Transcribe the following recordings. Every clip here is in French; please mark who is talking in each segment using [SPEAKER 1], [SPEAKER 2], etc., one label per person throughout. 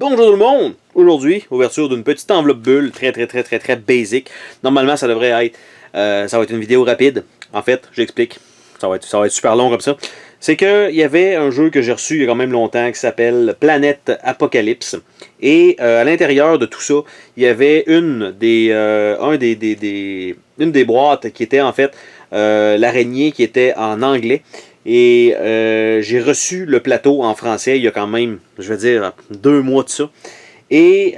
[SPEAKER 1] Bonjour tout le monde! Aujourd'hui, ouverture d'une petite enveloppe bulle, très basic. Normalement, ça devrait être, ça va être une vidéo rapide. En fait, j'explique. Ça va être super long comme ça. C'est qu'il y avait un jeu que j'ai reçu il y a quand même longtemps qui s'appelle Planète Apocalypse. Et à l'intérieur de tout ça, il y avait une des boîtes qui était en fait l'araignée qui était en anglais. Et j'ai reçu le plateau en français il y a quand même, je vais dire, 2 mois de ça. Et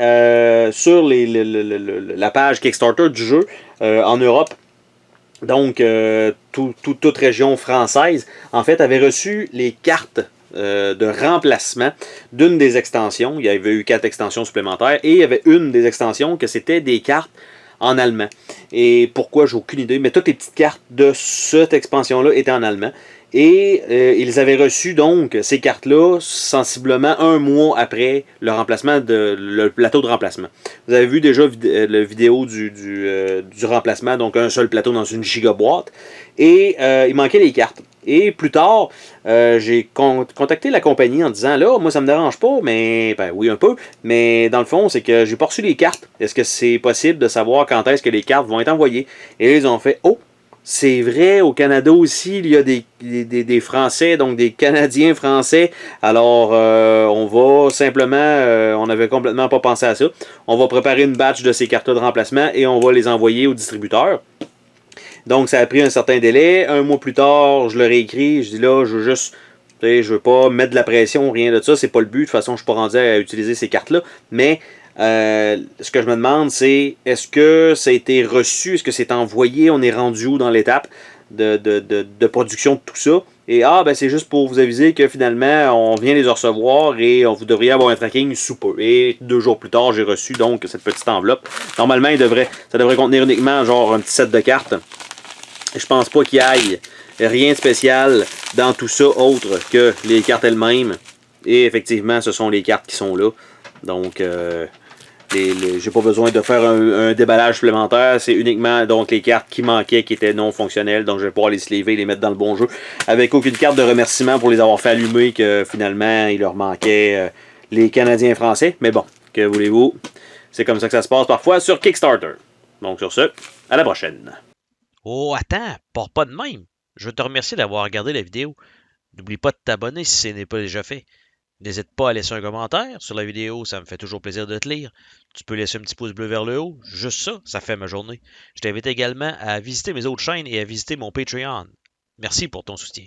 [SPEAKER 1] sur la page Kickstarter du jeu, en Europe, donc toute région française, en fait, avait reçu les cartes de remplacement d'une des extensions. Il y avait eu 4 extensions supplémentaires et il y avait une des extensions que c'était des cartes en allemand. Et pourquoi, j'ai aucune idée, mais toutes les petites cartes de cette expansion-là étaient en allemand. Et ils avaient reçu donc ces cartes-là sensiblement 1 mois après le remplacement le plateau de remplacement. Vous avez vu déjà la vidéo du remplacement, donc un seul plateau dans une gigaboîte. Et il manquait les cartes. Et plus tard, j'ai contacté la compagnie en disant là, moi ça me dérange pas, mais ben oui un peu, mais dans le fond, c'est que j'ai pas reçu les cartes. Est-ce que c'est possible de savoir quand est-ce que les cartes vont être envoyées? Et ils ont fait oh! C'est vrai, au Canada aussi, il y a des Français, donc des Canadiens français. Alors, on va simplement, on n'avait complètement pas pensé à ça. On va préparer une batch de ces cartes de remplacement et on va les envoyer au distributeur. Donc, ça a pris un certain délai. 1 mois plus tard, je leur ai écrit. Je dis là, je veux juste, je veux pas mettre de la pression, rien de ça. C'est pas le but. De toute façon, je suis pas rendu à utiliser ces cartes-là. Mais ce que je me demande, c'est est-ce que ça a été reçu, est-ce que c'est envoyé, on est rendu où dans l'étape de production de tout ça. Et ben c'est juste pour vous aviser que finalement, on vient les recevoir et vous devriez avoir un tracking sous peu. Et 2 jours plus tard, j'ai reçu donc cette petite enveloppe. Normalement, ça devrait contenir uniquement genre un petit set de cartes. Je pense pas qu'il y aille rien de spécial dans tout ça autre que les cartes elles-mêmes. Et effectivement, ce sont les cartes qui sont là. Donc, j'ai pas besoin de faire un déballage supplémentaire. C'est uniquement donc les cartes qui manquaient, qui étaient non fonctionnelles. Donc, je vais pouvoir les sleever et les mettre dans le bon jeu. Avec aucune carte de remerciement pour les avoir fait allumer, que finalement, il leur manquait les Canadiens français. Mais bon, que voulez-vous? C'est comme ça que ça se passe parfois sur Kickstarter. Donc, sur ce, à la prochaine.
[SPEAKER 2] Oh, attends, pars pas de même. Je veux te remercier d'avoir regardé la vidéo. N'oublie pas de t'abonner si ce n'est pas déjà fait. N'hésite pas à laisser un commentaire sur la vidéo, ça me fait toujours plaisir de te lire. Tu peux laisser un petit pouce bleu vers le haut, juste ça, ça fait ma journée. Je t'invite également à visiter mes autres chaînes et à visiter mon Patreon. Merci pour ton soutien.